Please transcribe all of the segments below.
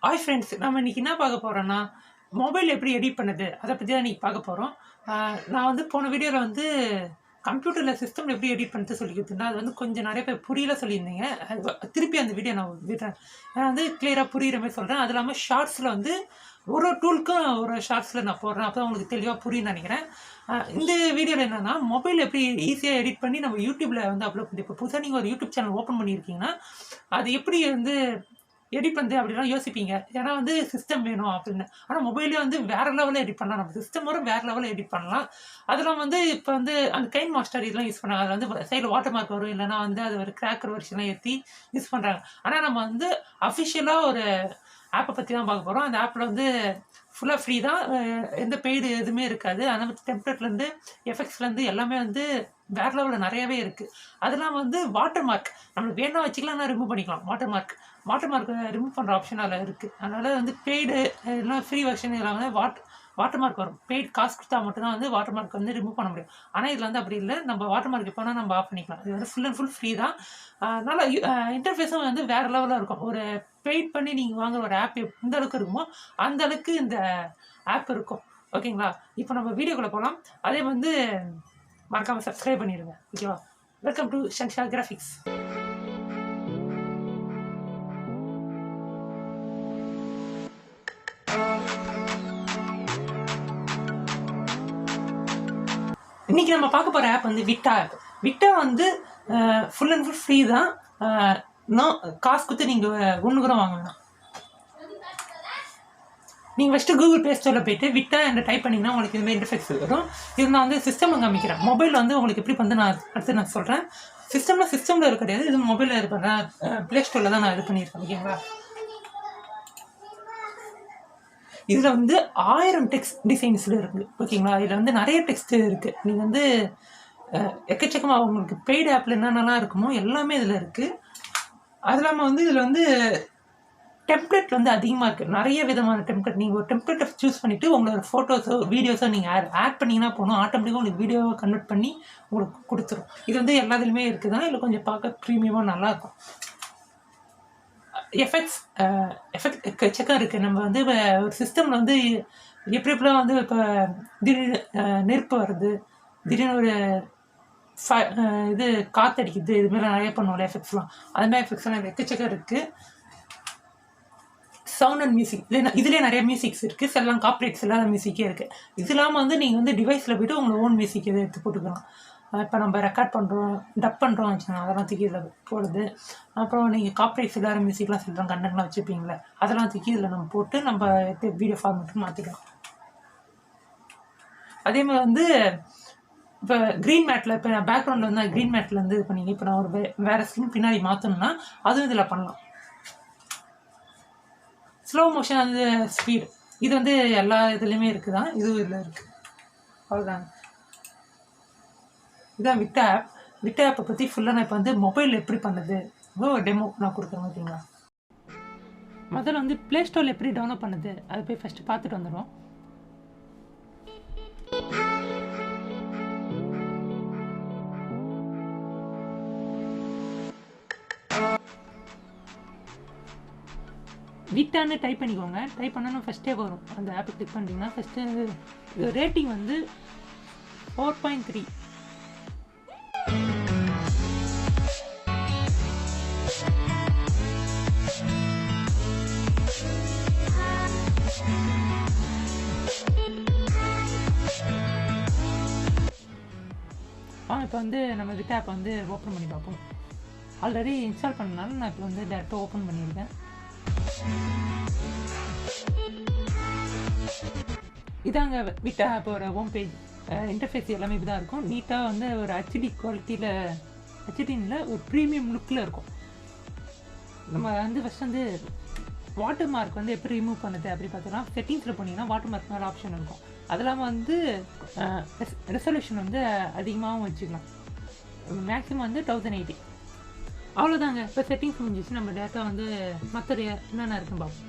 Hi friends, நம்ம இன்னைக்கு என்ன பார்க்க போறோம்னா, மொபைல் எப்படி எடிட் பண்ணுது அதை பற்றி தான் இன்னைக்கு பார்க்க போகிறோம். நான் வந்து போன வீடியோவில் வந்து கம்ப்யூட்டரில் சிஸ்டம் எப்படி எடிட் பண்ணுறது சொல்லி கொடுத்துருந்தேன். அது வந்து கொஞ்சம் நிறைய பேர் புரியல சொல்லியிருந்தீங்க. திருப்பி அந்த வீடியோ நான் விடுறேன். நான் வந்து கிளியராக புரிகிற மாதிரி சொல்கிறேன். அது இல்லாமல் ஷார்ட்ஸில் வந்து ஒரு டூலுக்கும் ஒரு ஷார்ட்ஸில் நான் போடுறேன். அப்போ உங்களுக்கு தெளிவாக புரியும்னு நினைக்கிறேன். இந்த வீடியோவில் என்னென்னா, மொபைல் எப்படி ஈஸியாக எடிட் பண்ணி நம்ம யூடியூப்பில் வந்து அப்லோட் பண்ணி, இப்போ புதுசாக நீங்கள் ஒரு யூடியூப் சேனல் ஓப்பன் பண்ணியிருக்கீங்கன்னா அது எப்படி வந்து எடிட் பண்ணுறது அப்படிலாம் யோசிப்பீங்க. ஏன்னா வந்து சிஸ்டம் வேணும் அப்படின்னு. ஆனால் மொபைலே வந்து வேறு லெவலில் எடிட் பண்ணலாம். நம்ம சிஸ்டம் வரும் வேறு லெவலில் எடிட் பண்ணலாம். அதெல்லாம் வந்து இப்போ வந்து அந்த கைன் மாஸ்டர் இதெல்லாம் யூஸ் பண்ணாங்க. அது வந்து சைடில் வாட்டர் மார்க் வரும், இல்லைனா வந்து அது ஒரு கிராக்கர் வெர்ஷன்லாம் ஏற்றி யூஸ் பண்ணுறாங்க. ஆனால் நம்ம வந்து அஃபிஷியலாக ஒரு ஆப்பை பற்றி தான் பார்க்க போகிறோம். அந்த ஆப்பில் வந்து ஃபுல்லாக ஃப்ரீ தான். எந்த பெய்டு எதுவுமே இருக்காது. அதனால் டெம்ப்ளேட்லேருந்து எஃபெக்ட்ஸ்லேருந்து எல்லாமே வந்து வேறு லெவலில் நிறையாவே இருக்குது. அதெல்லாம் வந்து வாட்டர் மார்க் நம்மளுக்கு வேணா வச்சுக்கலாம், நான் ரிமூவ் பண்ணிக்கலாம். வாட்டர் மார்க் ரிமூவ் பண்ணுற ஆப்ஷன் அதில் இருக்குது. அதனால் வந்து பெய்டு எல்லாம் ஃப்ரீ வெர்ஷன் இதெல்லாம் வந்து வாட்டர் மார்க் வரும். பெய்டு காசு கொடுத்தா மட்டும்தான் வந்து வாட்டர் மார்க் வந்து ரிமூவ் பண்ண முடியும். ஆனால் இதில் வந்து அப்படி இல்லை. நம்ம வாட்டர் மார்க் எப்போனா நம்ம ஆஃப் பண்ணிக்கலாம். இது வந்து ஃபுல் அண்ட் ஃபுல் ஃப்ரீ தான். அதனால் இன்டர்ஃபேஸும் வந்து வேறு லெவலில் இருக்கும். ஒரு பெய்ட் பண்ணி நீங்கள் வாங்குற ஒரு ஆப் எந்த அளவுக்கு இருக்குமோ அந்த அளவுக்கு இந்த ஆப் இருக்கும். ஓகேங்களா? இப்போ நம்ம வீடியோக்குள்ளே போகலாம். அதே வந்து மறக்காமல் சப்ஸ்கிரைப் பண்ணிடுங்க. ஓகேவா? Welcome to Shansha graphics. இன்றைக்கி நம்ம பார்க்க போகிற ஆப் வந்து விட்டா ஆப். விட்டா வந்து ஃபுல் அண்ட் ஃபுல் ஃப்ரீ தான். காசு கொடுத்து நீங்கள் ஒன்று கூட வாங்க வேணாம். நீங்கள் ஃபஸ்ட்டு கூகுள் ப்ளே ஸ்டோரில் போய்ட்டு விட்டா என்று டைப் பண்ணிங்கன்னா உங்களுக்கு இதுமாதிரி இன்டர்ஃபேஸ் வரும். இது நான் வந்து சிஸ்டம் காமிக்கிறேன். மொபைல் வந்து உங்களுக்கு எப்படி வந்து நான் அடுத்து நான் சொல்கிறேன். சிஸ்டமில் இருக்க கிடையாது, இது மொபைலில் இது பண்ணுறேன். ப்ளே ஸ்டோரில் தான் நான் இது பண்ணியிருக்கேன். ஓகேங்களா? இதில் வந்து 1000 டெக்ஸ்ட் டிசைன்ஸில் இருக்குது. ஓகேங்களா? இதில் வந்து நிறைய டெக்ஸ்ட்டு இருக்குது. நீங்கள் வந்து எக்கச்சக்கமாக உங்களுக்கு பெய்டு ஆப்பில் என்னென்னலாம் இருக்குமோ எல்லாமே இதில் இருக்குது. அது இல்லாமல் வந்து இதில் வந்து டெம்ப்ளேட் வந்து அதிகமாக இருக்குது. நிறைய விதமான டெம்ப்ளேட். நீங்கள் ஒரு டெம்ப்ளேட்டை சூஸ் பண்ணிவிட்டு உங்களோட ஃபோட்டோஸோ வீடியோஸோ நீங்கள் ஆட் பண்ணிங்கன்னா போகணும். ஆட்டோமேட்டிக்காக உங்களுக்கு வீடியோவை கன்வெர்ட் பண்ணி உங்களுக்கு கொடுத்துரும். இது வந்து எல்லாத்துலேயுமே இருக்குது தான். இதில் கொஞ்சம் பார்க்க ப்ரீமியமாக நல்லாயிருக்கும். எஃபெக்ட் எக்கச்சக்கம் இருக்குது. நம்ம வந்து ஒரு சிஸ்டமில் வந்து எப்படிலாம் வந்து இப்போ திடீர்னு நெருப்பு வருது, திடீர்னு ஒரு இது காற்றடிக்குது, இதுமாதிரி நிறைய பண்ணுவோம்ல எஃபெக்ட்ஸ்லாம். அதுமாதிரி எஃபெக்ட்ஸ்லாம் எக்கச்சக்கம் இருக்குது. சவுண்ட் அண்ட் மியூசிக் இதுலேயே நிறைய மியூசிக்ஸ் இருக்குது. எல்லாம் காப்ரேட்ஸ் இல்லாத மியூசிக்கே இருக்குது. இது இல்லாமல் வந்து நீங்கள் வந்து டிவைஸில் போய்ட்டு உங்களை ஓன் மியூசிக் எதை எடுத்து போட்டுக்கலாம். இப்போ நம்ம ரெக்கார்ட் பண்ணுறோம், டப் பண்ணுறோம் வச்சுக்கோங்க, அதெல்லாம் தூக்கி இதில் போடுது. அப்புறம் நீங்கள் காப்ரேட்ஸ் இல்லாத மியூசிக்லாம் சொல்கிறோம், கண்டென்ட்லாம் வச்சுருப்பீங்களே, அதெல்லாம் தூக்கி இதில் நம்ம போட்டு நம்ம வீடியோ ஃபார்மேட்டுக்கு மாற்றிக்கலாம். அதேமாதிரி வந்து இப்போ க்ரீன் மேட்டில் இப்போ பேக்ரவுண்டில் வந்து க்ரீன் மேட்டில் வந்து இது பண்ணிங்க. இப்போ நான் ஒரு வேறு ஸ்கின் பின்னாடி மாற்றணும்னா அதுவும் இதில் பண்ணலாம். ஸ்லோ மோஷன் வந்து ஸ்பீடு இது வந்து எல்லா இதுலேயுமே இருக்குது தான். இதுவும் இதில் இருக்குது. அவ்வளோதாங்க. இதுதான் விட்டா ஆப். விட்டா ஆப்பை பற்றி ஃபுல்லாக நான் இப்போ வந்து மொபைல் எப்படி பண்ணுது ஒரு டெமோ நான் கொடுக்குறேன். ஓகேங்களா? முதல்ல வந்து ப்ளே ஸ்டோரில் எப்படி டவுன்லோட் பண்ணுது அதை போய் ஃபஸ்ட்டு பார்த்துட்டு வந்துடும். விட்டான்னு டைப் பண்ணிக்கோங்க. டைப் பண்ணால் ஃபஸ்ட்டே வரும். அந்த ஆப்பை கிளிக் பண்ணிட்டீங்கன்னா ஃபஸ்ட்டு ரேட்டிங் வந்து 4.3. இப்போ வந்து நம்ம விட்டா ஆப்பை வந்து ஓப்பன் பண்ணி பார்ப்போம். ஆல்ரெடி இன்ஸ்டால் பண்ணனால நான் இப்போ வந்து டேரெக்டாக ஓப்பன் பண்ணியிருக்கேன். இதாங்க விட்டா ஆப்போட ஹோம் பேஜ். இன்டர்ஃபேஸ் எல்லாமே இப்படி தான் இருக்கும். நீட்டாக வந்து ஒரு ஹெச்டி குவாலிட்டியில், ஹெச்டியில் ஒரு ப்ரீமியம் லுக்கில் இருக்கும். நம்ம வந்து ஃபஸ்ட் வந்து வாட்டர் மார்க் வந்து எப்படி ரிமூவ் பண்ணுது அப்படி பார்த்தோன்னா, செட்டிங்ஸில் போனீங்கன்னா வாட்டர் மார்க் மேலே ஆப்ஷன் இருக்கும். அது இல்லாமல் வந்து ரெசல்யூஷன் வந்து அதிகமாகவும் வச்சுக்கலாம். மேக்ஸிமம் வந்து 1080. அவ்வளோதாங்க. இப்போ செட்டிங்ஸ் முடிஞ்சிச்சு. நம்ம டேட்டா வந்து மற்ற என்னென்ன இருக்குன்னு பார்ப்போம்.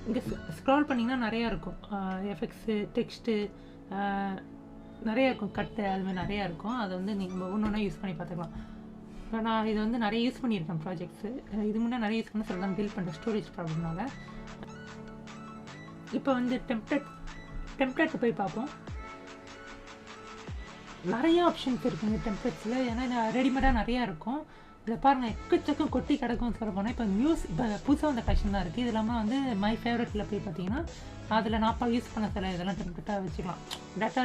இங்கே ஸ்க்ரால் பண்ணிங்கன்னா நிறையா இருக்கும். எஃபெக்ட்ஸு, டெக்ஸ்ட்டு நிறையா இருக்கும். கட்டு அதுமாதிரி நிறையா இருக்கும். அதை வந்து நீங்கள் ஒன்று ஒன்றா யூஸ் பண்ணி பார்த்துக்கலாம். இப்போ நான் இதை வந்து நிறைய யூஸ் பண்ணியிருக்கேன் ப்ராஜெக்ட்ஸு. இது முன்னே நிறைய யூஸ் பண்ண சொல்லலாம் பில்ட் பண்ணுற ஸ்டோரேஜ் ப்ராப்ளம்னால. இப்போ வந்து டெம்ப்ளேட் போய் பார்ப்போம். நிறைய ஆப்ஷன்ஸ் இருக்குங்க டெம்ப்ளேட்ஸில். ஏன்னா ரெடிமேடாக நிறையா இருக்கும். இதை பாருங்கள், எக்கச்சக்கம் கொட்டி கிடக்கும் சொல்ல போனால். இப்போ இப்போ புதுசாக வந்த கலெக்ஷன் தான் இருக்குது. இது இல்லாமல் வந்து மை ஃபேவரட்டில் போய் பார்த்தீங்கன்னா அதில் நான் யூஸ் பண்ண சில இதெல்லாம் டெம்ப்ளேட்டாக வச்சுக்கலாம். டேட்டா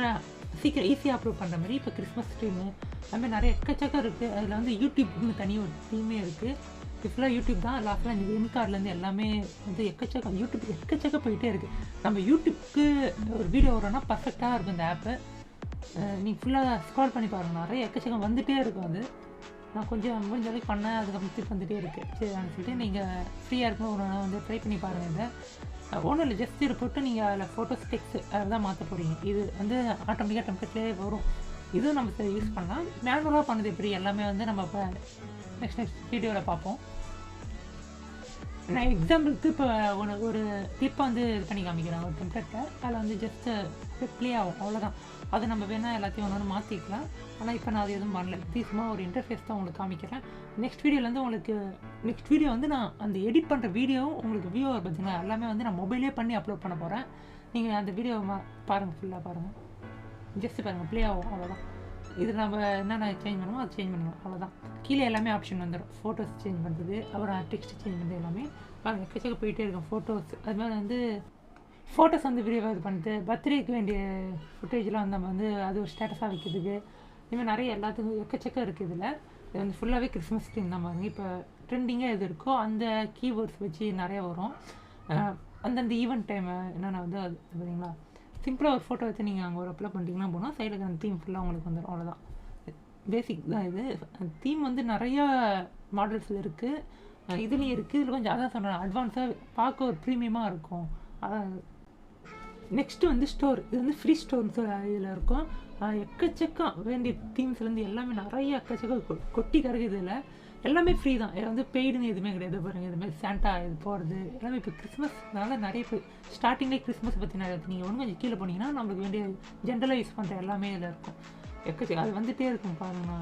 சீக்கிரம் ஈஸியாக அப்லோட் பண்ணுற மாதிரி. இப்போ கிறிஸ்மஸ் ட்ரீமு அதுமாதிரி நிறைய எக்கச்சக்கம் இருக்குது. அதில் வந்து யூடியூப்னு தனி ஒரு டீமே இருக்குது. இப்போ ஃபுல்லாக யூடியூப் தான். லாஸ்ட்டில் இந்த என் கார்ட்லேருந்து எல்லாமே வந்து எக்கச்சக்கம் போயிட்டே இருக்குது. நம்ம யூடியூப்க்கு ஒரு வீடியோ வரோன்னா பர்ஃபெக்டாக இருக்கும் இந்த ஆப்பு. நீங்கள் ஃபுல்லாக ஸ்க்ரால் பண்ணி பாருங்கள், நிறைய எக்கச்சக்கம் வந்துகிட்டே இருக்கும். அது நான் கொஞ்சம் முடிஞ்ச அளவுக்கு பண்ணேன், அதுக்கப்புறம் திருப்பி வந்துகிட்டே இருக்குது. சரி சொல்லிட்டு நீங்கள் ஃப்ரீயாக இருக்கும் ஒரு நாள் வந்து ட்ரை பண்ணி பாருங்கள். இதை ஒன்றும் இல்லை, ஜஸ்ட் இதை போட்டு நீங்கள் அதில் ஃபோட்டோஸ் டெக்ஸ்ட் அதில் தான் மாற்ற போகிறீங்க. இது வந்து ஆட்டோமேட்டிக்காக டெம்ப்ளேட்லேயே வரும். இதுவும் நம்ம யூஸ் பண்ணலாம். மேனுவலாக பண்ணது எப்படி எல்லாமே வந்து நம்ம இப்போ நெக்ஸ்ட் வீடியோவில் பார்ப்போம். நான் எக்ஸாம்பிளுக்கு இப்போ ஒரு கிளிப்பை வந்து இது பண்ணி காமிக்கிறேன் ஒரு டெம்ப்ளேட்டை. அதில் வந்து ஜஸ்ட்டு ப்ளே ஆகும், அவ்வளோதான். அதை நம்ம வேணால் எல்லாத்தையும் ஒன்று மாற்றிக்கலாம். ஆனால் இப்போ நான் அது எதுவும் பண்ணல. சும்மா ஒரு இன்டர்ஃபேஸ் தான் உங்களுக்கு காமிக்கிறேன். நெக்ஸ்ட் வீடியோ வந்து நான் அந்த எடிட் பண்ணுற வீடியோவும் உங்களுக்கு வியூவர் பார்த்தீங்கன்னா எல்லாமே வந்து நான் மொபைலே பண்ணி அப்லோட் பண்ண போகிறேன். நீங்கள் அந்த வீடியோவை பாருங்கள், ஃபுல்லாக பாருங்கள், ஜஸ்ட்டு பாருங்கள், ப்ளே ஆகும், அவ்வளோதான். இது நம்ம என்னென்ன சேஞ்ச் பண்ணுவோம் அது சேஞ்ச் பண்ணுவோம், அவ்வளோதான். கீழே எல்லாமே ஆப்ஷன் வந்துடும். ஃபோட்டோஸ் சேஞ்ச் பண்ணுறது, அப்புறம் டெக்ஸ்ட் சேஞ்ச் பண்ணுறது எல்லாமே பாருங்கள். எக்கச்சக்க போயிட்டே இருக்கும் ஃபோட்டோஸ். அது மாதிரி வந்து ஃபோட்டோஸ் வந்து வீடியோவாக இது பண்ணிட்டு பர்த்டேக்கு வேண்டிய ஃபுட்டேஜ்லாம் வந்து நம்ம வந்து அது ஒரு ஸ்டேட்டஸாக வைக்கிறதுக்கு இதுமாதிரி நிறைய எல்லாத்துக்கும் எக்கச்சக்கம் இருக்குது. இதில் இது வந்து ஃபுல்லாகவே கிறிஸ்மஸ் ட்ரீம் தான் பாருங்கள். இப்போ ட்ரெண்டிங்காக எது இருக்கோ அந்த கீவேர்ட்ஸ் வச்சு நிறையா வரும். அந்தந்த ஈவெண்ட் டைம் என்னென்ன வந்து அது பார்த்தீங்களா, சிம்பிளாக ஒரு ஃபோட்டோ வச்சு நீங்கள் அங்கே ஒரு அப்லோட் பண்ணிட்டீங்கன்னா போனால் சைடில் அந்த தீம் ஃபுல்லாக உங்களுக்கு வந்துடும், அவ்வளோதான். பேசிக் தான் இது. தீம் வந்து நிறையா மாடல்ஸில் இருக்குது, இதுலேயும் இருக்குது. இதில் கொஞ்சம் அதான் சொல்கிறேன், அட்வான்ஸாக பார்க்க ஒரு ப்ரீமியமாக இருக்கும். அதான். நெக்ஸ்ட்டு வந்து ஸ்டோர். இது வந்து ஃப்ரீ ஸ்டோர்னு இதில் இருக்கும். எக்கச்சக்கம் வேண்டிய தீம்ஸ்லேருந்து எல்லாமே நிறைய எக்கச்சக்கம் கொட்டி கிடக்குது. இதில் எல்லாமே ஃப்ரீ தான். வந்து பெய்டுன்னு எதுவுமே கிடையாது. பாருங்கள், இதுமாதிரி சாண்டா இது போகிறது எல்லாமே இப்போ கிறிஸ்மஸ்னால நிறைய பேர் ஸ்டார்டிங்லேயே கிறிஸ்மஸ் பற்றி நிறைய நீங்கள் ஒன்று கொஞ்சம் கீழே போனீங்கன்னா நம்மளுக்கு வேண்டிய ஜென்ரலாக யூஸ் பண்ணுற எல்லாமே இதில் இருக்கும். எக்கச்சக்கம் அது வந்துகிட்டே இருக்கும் பாருங்கண்ணா.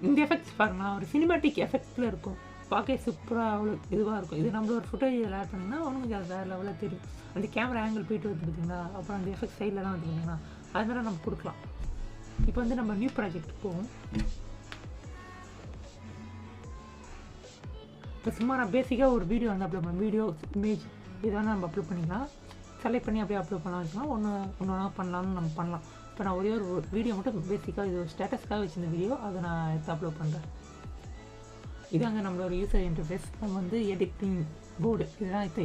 இந்த எஃபெக்ட்ஸ் பாருங்கண்ணா, ஒரு சினிமேட்டிக் எஃபெக்டில் இருக்கும். பார்க்க சூப்பராக அவ்வளோ இதுவாக இருக்கும். இது நம்மளோட ஃபுட்டேஜ் இதில் ஆட் பண்ணிங்கன்னா ஒன்றும் கொஞ்சம் அது வேறு லெவலில் தெரியும். அந்த கேமரா ஆங்கிள் போய்ட்டு வந்து பார்த்தீங்கன்னா, அப்புறம் அந்த எஃபெக்ட் சைட்லலாம் வந்து பார்த்தீங்கன்னா அதுமாதிரி நம்ம கொடுக்கலாம். இப்போ வந்து நம்ம நியூ ப்ராஜெக்ட் போவோம். இப்போ சும்மா நான் பேசிக்காக ஒரு வீடியோ வந்து அப்லோட் பண்ணேன். வீடியோ, இமேஜ் இதெல்லாம் நம்ம அப்லோட் பண்ணிக்கலாம். செலக்ட் பண்ணி அப்படியே அப்லோட் பண்ணலாம் வச்சுக்கலாம். ஒன்று பண்ணலாம்னு நம்ம பண்ணலாம். இப்போ நான் ஒரே ஒரு வீடியோ மட்டும் பேசிக்காக இது ஒரு ஸ்டேட்டஸ்க்காக வச்சுருந்த வீடியோ அதை நான் எடுத்து அப்லோட் பண்ணுறேன். இதாங்க நம்மளோட யூசர் இன்டர்ஃபேஸ். நம்ம வந்து எடிட்டிங் போர்டு இதெல்லாம் இப்போ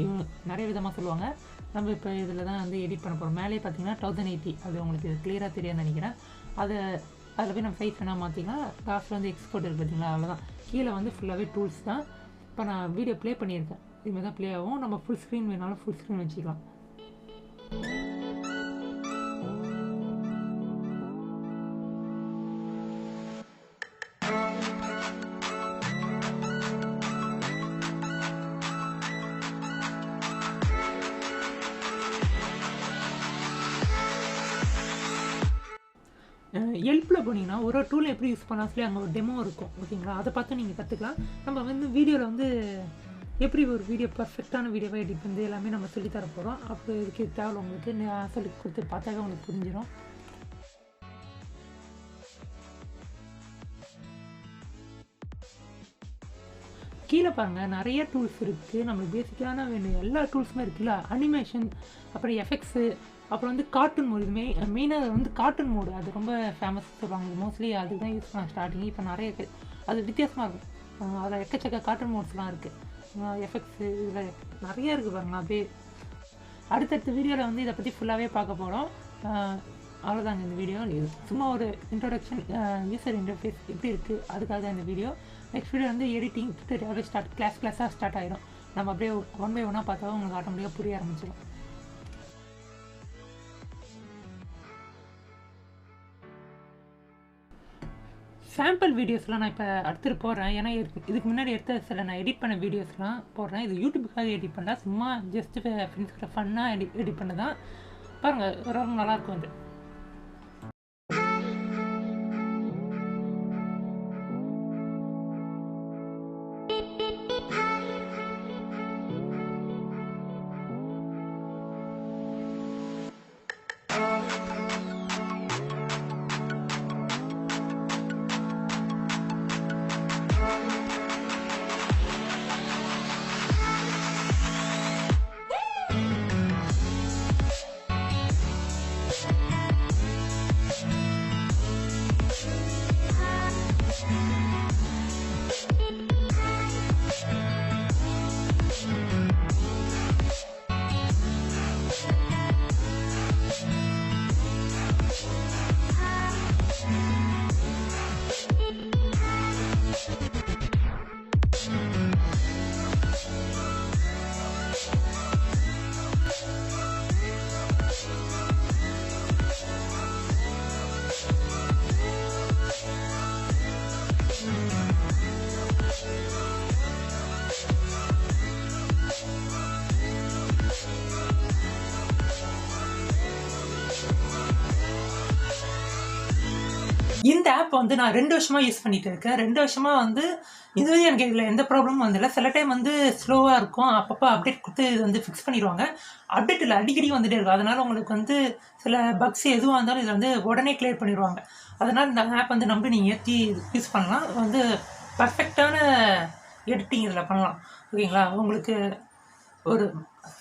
நிறைய விதமாக சொல்லுவாங்க. நம்ம இப்போ இதில் தான் வந்து எடிட் பண்ண போகிறோம். மேலே பார்த்தீங்கன்னா 1080 அது உங்களுக்கு இது கிளியராக தெரியாதுன்னு நினைக்கிறேன். அதில் போய் நம்ம சைஸ் வேணால் மாற்றிக்கலாம். லாஸ்ட்டில் வந்து எக்ஸ்போர்ட் இருக்குது பார்த்தீங்களா, அவ்வளோதான். கீழே வந்து ஃபுல்லாகவே டூல்ஸ் தான். இப்போ நான் வீடியோ ப்ளே பண்ணியிருக்கேன். இதுமாதிரி தான் ப்ளே ஆகும். நம்ம ஃபுல் ஸ்க்ரீன் வேணாலும் ஃபுல் ஸ்க்ரீன் வச்சுக்கலாம். ஹெல்ப்பில் போனீங்கன்னா ஒரு டூல் எப்படி யூஸ் பண்ணலாம் சொல்லி அங்கே ஒரு டெமோ இருக்கும், ஓகேங்களா. அதை பார்த்து நீங்கள் கற்றுக்கலாம். நம்ம வந்து வீடியோவில் வந்து எப்படி ஒரு வீடியோ பர்ஃபெக்டான வீடியோவை எடிட் பண்ணி எல்லாமே நம்ம சொல்லித்தர போகிறோம். அப்போ இதுக்கு தேவை உங்களுக்கு நான் சொல்லி கொடுத்து பார்த்தாவே உங்களுக்கு புரிஞ்சிடும். கீழே பாருங்கள், நிறைய டூல்ஸ் இருக்குது. நம்மளுக்கு பேசிக்கான வேண்டிய எல்லா டூல்ஸுமே இருக்குல்ல. அனிமேஷன், அப்புறம் எஃபெக்ட்ஸு, அப்புறம் வந்து கார்ட்டூன் மோடு. இதுமே மெயினாக வந்து கார்ட்டூன் மோடு அது ரொம்ப ஃபேமஸ் சொல்லுவாங்க. மோஸ்ட்லி அதுக்கு தான் யூஸ் பண்ண ஸ்டார்டிங். இப்போ நிறைய அது வித்தியாசமாக இருக்கும். அதில் எக்கச்சக்க கார்ட்டூன் மோட்ஸ்லாம் இருக்குது. எஃபெக்ட்ஸு இதில் நிறைய இருக்குது பாருங்களா. அப்படியே அடுத்தடுத்த வீடியோவில் வந்து இதை பற்றி ஃபுல்லாகவே பார்க்க போகிறோம். அவ்வளோதாங்க இந்த வீடியோ. இது சும்மா ஒரு இன்ட்ரோடக்ஷன், யூசர் இன்டர்ஃபேஸ் எப்படி இருக்குது அதுக்காக தான் இந்த வீடியோ. நெக்ஸ்ட் வீடியோ வந்து எடிட்டிங் அப்படியே கிளாஸாக ஸ்டார்ட் ஆகிடும். நம்ம அப்படியே ஒன் பை ஒன்னாக பார்த்தா உங்களுக்கு ஆட்டோமேட்டிக்காக புரிய ஆரம்பிச்சிடும். சாம்பிள் வீடியோஸ்லாம் நான் இப்போ அடுத்துட்டு போடுறேன். ஏன்னா இதுக்கு முன்னாடி எடுத்த சில நான் எடிட் பண்ண வீடியோஸ்லாம் போடுறேன். இது யூடியூபுக்காக எடிட் பண்ணல, சும்மா ஜஸ்ட்டு ஃப்ரெண்ட்ஸ்கிட்ட ஃபன்னாக எடிட் பண்ணதான். பாருங்கள், ஓரளவுக்கு நல்லாயிருக்கும் அது. இந்த ஆப் வந்து நான் 2 வருஷமா யூஸ் பண்ணிட்டு இருக்கேன். 2 வருஷமா வந்து இதுவரை எனக்கு இதில் எந்த ப்ராப்ளமும் வந்ததில்ல. சில டைம் வந்து ஸ்லோவாக இருக்கும். அப்பப்போ அப்டேட் கொடுத்து இது வந்து ஃபிக்ஸ் பண்ணிடுவாங்க. அப்டேட் இல்லை, அடிக்கடி வந்துட்டே இருக்கும். அதனால் உங்களுக்கு வந்து சில பக்ஸ் எதுவாக இருந்தாலும் இதில் வந்து உடனே கிளியர் பண்ணிடுவாங்க. அதனால் இந்த ஆப் வந்து நம்பி நீங்கள் ஏற்றி யூஸ் பண்ணலாம். வந்து பர்ஃபெக்டான எடிட்டிங் இதில் பண்ணலாம். ஓகேங்களா? உங்களுக்கு ஒரு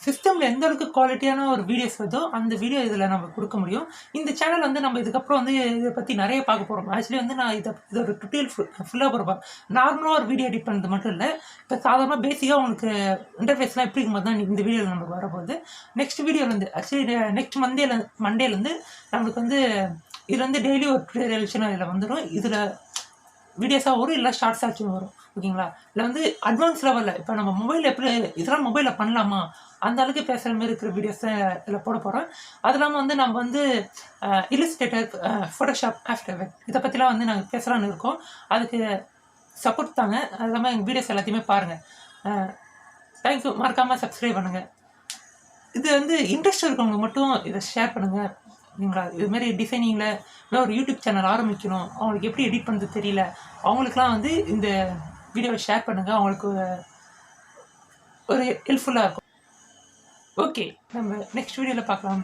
சிஸ்டமில் எந்த அளவுக்கு குவாலிட்டியான ஒரு வீடியோஸ் வருதோ அந்த வீடியோ இதில் நம்ம கொடுக்க முடியும். இந்த சேனல் வந்து நம்ம இதுக்கப்புறம் வந்து இதை பற்றி நிறைய பார்க்க போகிறோம். ஆக்சுவலி வந்து நான் இதோட டுட்டோரியல் ஃபுல்லாக போகிறப்பேன். நார்மலாக ஒரு வீடியோ எடிட் பண்ணுறது மட்டும் இல்லை, இப்போ சாதாரணமாக பேசிக்காக உங்களுக்கு இன்டர்ஃபேஸ்லாம் எப்படி இருக்கும்போது தான் இந்த வீடியோவில் நமக்கு வரப்போகுது. நெக்ஸ்ட் வீடியோலேருந்து ஆக்சுவலி நெக்ஸ்ட் மண்டேலேருந்து நம்மளுக்கு வந்து இதில் வந்து டெய்லி ஒரு டுட்டோரியல் விஷயம் இதில் வந்துடும். இதில் வீடியோஸாக வரும், இல்லை ஷார்ட்ஸ் ஆச்சும் வரும். ஓகேங்களா? இல்லை வந்து அட்வான்ஸ் லெவலில் இப்போ நம்ம மொபைலில் எப்படி இதெல்லாம் மொபைலில் பண்ணலாமா அந்த அளவுக்கு பேசுகிற மாதிரி இருக்கிற வீடியோஸை இதில் போட போகிறோம். அது இல்லாமல் வந்து நம்ம வந்து இல்லஸ்ட்ரேட்டர், ஃபோட்டோஷாப், ஆஃப்டர் எஃபெக்ட் இதை பற்றிலாம் வந்து நாங்கள் பேசலான்னு இருக்கோம். அதுக்கு சப்போர்ட் தாங்க. அது இல்லாமல் எங்கள் வீடியோஸ் எல்லாத்தையுமே பாருங்கள். தேங்க்யூ. மறக்காமல் சப்ஸ்கிரைப் பண்ணுங்கள். இது வந்து இன்ட்ரெஸ்ட் இருக்கவங்க மட்டும் இதை ஷேர் பண்ணுங்கள். ஓகேங்களா? இதுமாரி டிசைனிங்கில் இல்லை ஒரு யூடியூப் சேனல் ஆரம்பிக்கணும், அவங்களுக்கு எப்படி எடிட் பண்ணுறது தெரியல, அவங்களுக்குலாம் வந்து இந்த வீடியோவை ஷேர் பண்ணுங்கள். அவங்களுக்கு ஒரு ஹெல்ப்ஃபுல்லாக இருக்கும். ஓகே, நம்ம நெக்ஸ்ட் வீடியோவில் பார்க்கலாம்.